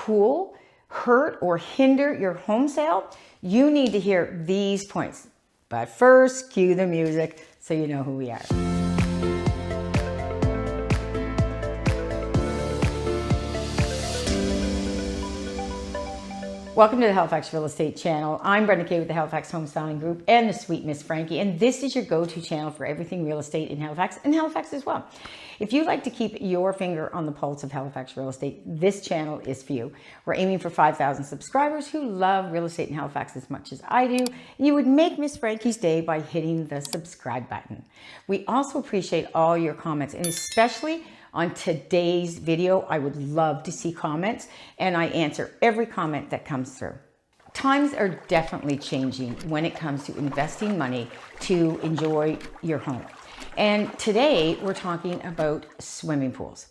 pool hurt or hinder your home sale, you need to hear these points. But first, cue the music so you know who we are. Welcome to the Halifax Real Estate Channel. I'm Brenda Kay with the Halifax Home Styling Group and the Sweet Miss Frankie, and this is your go-to channel for everything real estate in Halifax and Halifax as well. If you'd like to keep your finger on the pulse of Halifax real estate, this channel is for you. We're aiming for 5,000 subscribers who love real estate in Halifax as much as I do. You would make Miss Frankie's day by hitting the subscribe button. We also appreciate all your comments, and especially on today's video, I would love to see comments, and I answer every comment that comes through. Times are definitely changing when it comes to investing money to enjoy your home. And today we're talking about swimming pools.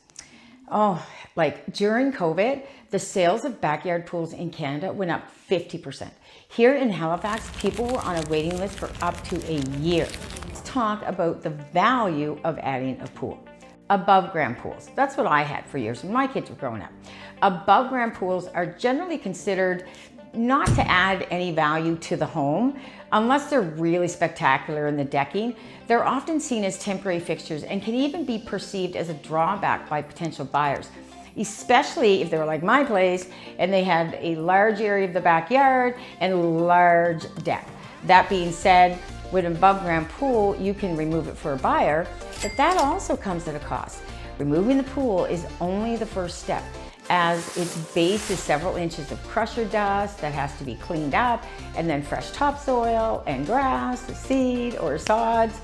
Like during COVID, the sales of backyard pools in Canada went up 50%. Here in Halifax, people were on a waiting list for up to a year. Let's talk about the value of adding a pool. Above ground pools. That's what I had for years when my kids were growing up. Above ground pools are generally considered not to add any value to the home unless they're really spectacular in the decking. They're often seen as temporary fixtures and can even be perceived as a drawback by potential buyers, especially if they were like my place and they had a large area of the backyard and a large deck. That being said, with an above ground pool, you can remove it for a buyer, but that also comes at a cost. Removing the pool is only the first step, as its base is several inches of crusher dust that has to be cleaned up, and then fresh topsoil and grass, seed or sods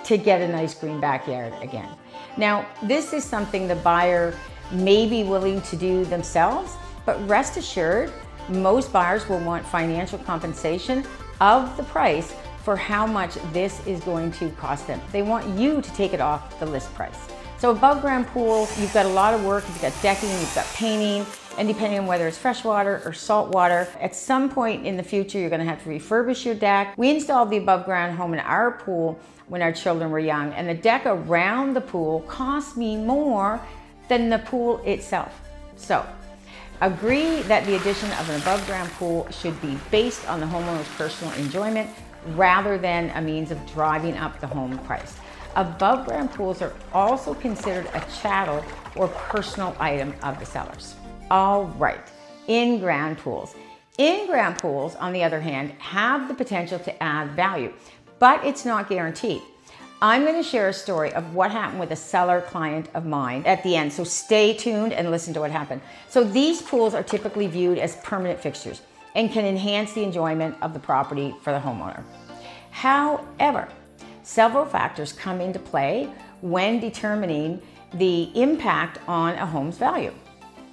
to get a nice green backyard again. Now, this is something the buyer may be willing to do themselves, but rest assured, most buyers will want financial compensation of the price for how much this is going to cost them. They want you to take it off the list price. So above ground pool, you've got a lot of work. You've got decking, you've got painting, and depending on whether it's freshwater or salt water, at some point in the future, you're gonna have to refurbish your deck. We installed the above ground home in our pool when our children were young, and the deck around the pool cost me more than the pool itself. So agree that the addition of an above ground pool should be based on the homeowner's personal enjoyment rather than a means of driving up the home price. Above ground pools are also considered a chattel or personal item of the sellers. All right, in-ground pools. In-ground pools, on the other hand, have the potential to add value, but it's not guaranteed. I'm going to share a story of what happened with a seller client of mine at the end, so stay tuned and listen to what happened. So these pools are typically viewed as permanent fixtures and can enhance the enjoyment of the property for the homeowner. However, several factors come into play when determining the impact on a home's value.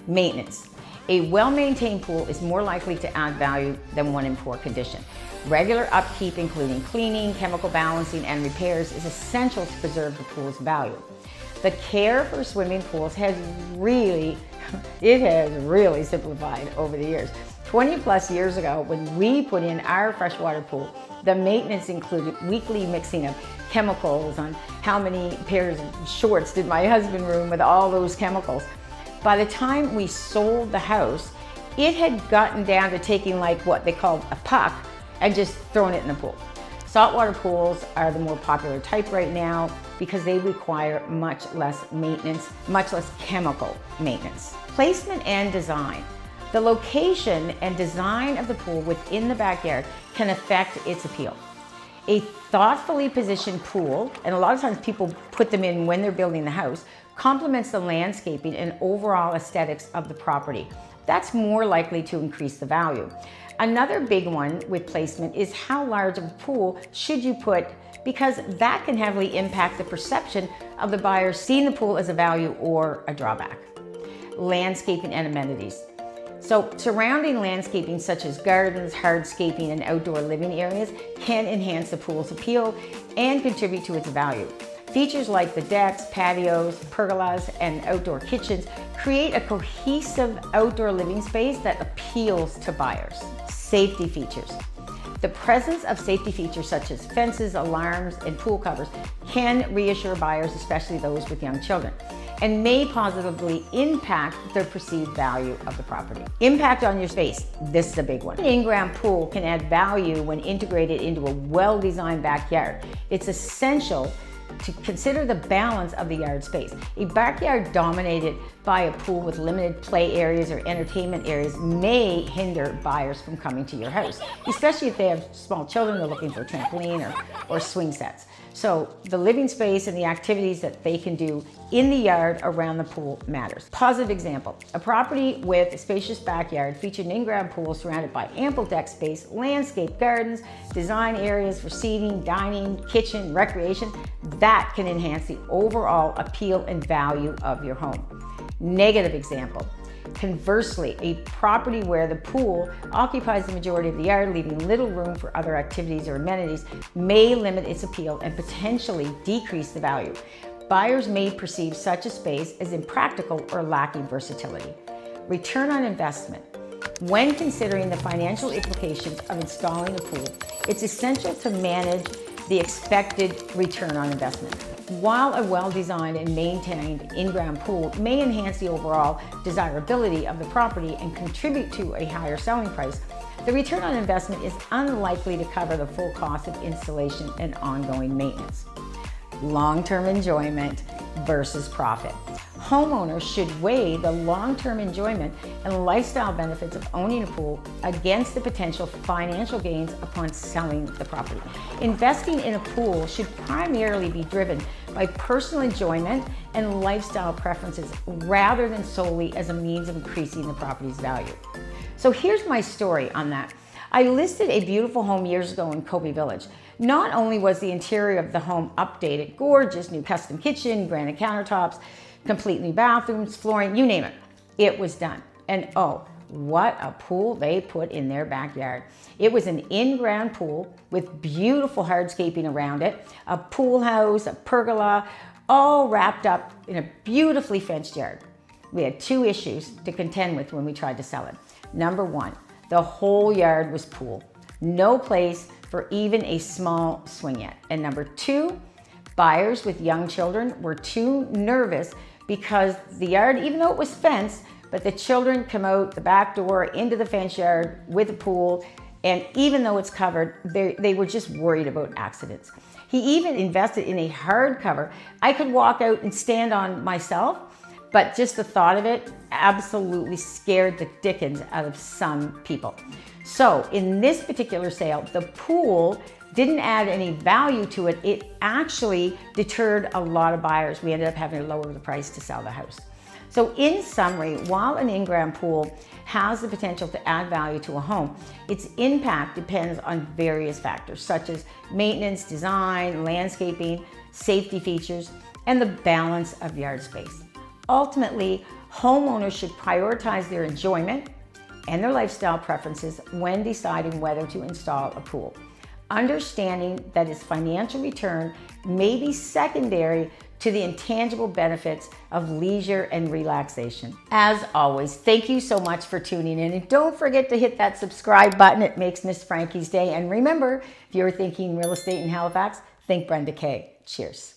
Maintenance. A well-maintained pool is more likely to add value than one in poor condition. Regular upkeep, including cleaning, chemical balancing, and repairs, is essential to preserve the pool's value. The care for swimming pools has really simplified over the years. 20 plus years ago, when we put in our freshwater pool, the maintenance included weekly mixing of chemicals on how many pairs of shorts did my husband ruin with all those chemicals. By the time we sold the house, it had gotten down to taking like what they called a puck and just throwing it in the pool. Saltwater pools are the more popular type right now because they require much less maintenance, much less chemical maintenance. Placement and design. The location and design of the pool within the backyard can affect its appeal. A thoughtfully positioned pool, and a lot of times people put them in when they're building the house, complements the landscaping and overall aesthetics of the property. That's more likely to increase the value. Another big one with placement is how large of a pool should you put, because that can heavily impact the perception of the buyer seeing the pool as a value or a drawback. Landscaping and amenities. So surrounding landscaping such as gardens, hardscaping, and outdoor living areas can enhance the pool's appeal and contribute to its value. Features like the decks, patios, pergolas, and outdoor kitchens create a cohesive outdoor living space that appeals to buyers. Safety features. The presence of safety features such as fences, alarms, and pool covers can reassure buyers, especially those with young children, and may positively impact the perceived value of the property. Impact on your space. This is a big one. An in-ground pool can add value when integrated into a well-designed backyard. It's essential to consider the balance of the yard space. A backyard dominated by a pool with limited play areas or entertainment areas may hinder buyers from coming to your house, especially if they have small children, they're looking for a trampoline or swing sets. So the living space and the activities that they can do in the yard around the pool matters. Positive example, a property with a spacious backyard featured an in-ground pool surrounded by ample deck space, landscape gardens, design areas for seating, dining, kitchen, recreation. That can enhance the overall appeal and value of your home. Negative example, conversely, a property where the pool occupies the majority of the yard, leaving little room for other activities or amenities, may limit its appeal and potentially decrease the value. Buyers may perceive such a space as impractical or lacking versatility. Return on investment. When considering the financial implications of installing a pool, it's essential to manage the expected return on investment. While a well-designed and maintained in-ground pool may enhance the overall desirability of the property and contribute to a higher selling price, the return on investment is unlikely to cover the full cost of installation and ongoing maintenance. Long-term enjoyment versus profit. Homeowners should weigh the long-term enjoyment and lifestyle benefits of owning a pool against the potential financial gains upon selling the property. Investing in a pool should primarily be driven by personal enjoyment and lifestyle preferences rather than solely as a means of increasing the property's value. So here's my story on that. I listed a beautiful home years ago in Kobe Village. Not only was the interior of the home updated, gorgeous, new custom kitchen, granite countertops, complete new bathrooms, flooring, you name it, it was done. And oh, what a pool they put in their backyard. It was an in-ground pool with beautiful hardscaping around it, a pool house, a pergola, all wrapped up in a beautifully fenced yard. We had two issues to contend with when we tried to sell it. Number one, the whole yard was pool. No place for even a small swing yet. And number two, buyers with young children were too nervous because the yard, even though it was fenced, but the children come out the back door into the fence yard with a pool, and even though it's covered, they were just worried about accidents. He even invested in a hardcover. I could walk out and stand on myself, but just the thought of it absolutely scared the dickens out of some people. So in this particular sale, the pool didn't add any value to it. It actually deterred a lot of buyers. We ended up having to lower the price to sell the house. So in summary, while an in-ground pool has the potential to add value to a home, its impact depends on various factors such as maintenance, design, landscaping, safety features, and the balance of yard space. Ultimately, homeowners should prioritize their enjoyment and their lifestyle preferences when deciding whether to install a pool, understanding that its financial return may be secondary to the intangible benefits of leisure and relaxation. As always, thank you so much for tuning in, and don't forget to hit that subscribe button. It makes Miss Frankie's day. And remember, if you're thinking real estate in Halifax, think Brenda Kay. Cheers.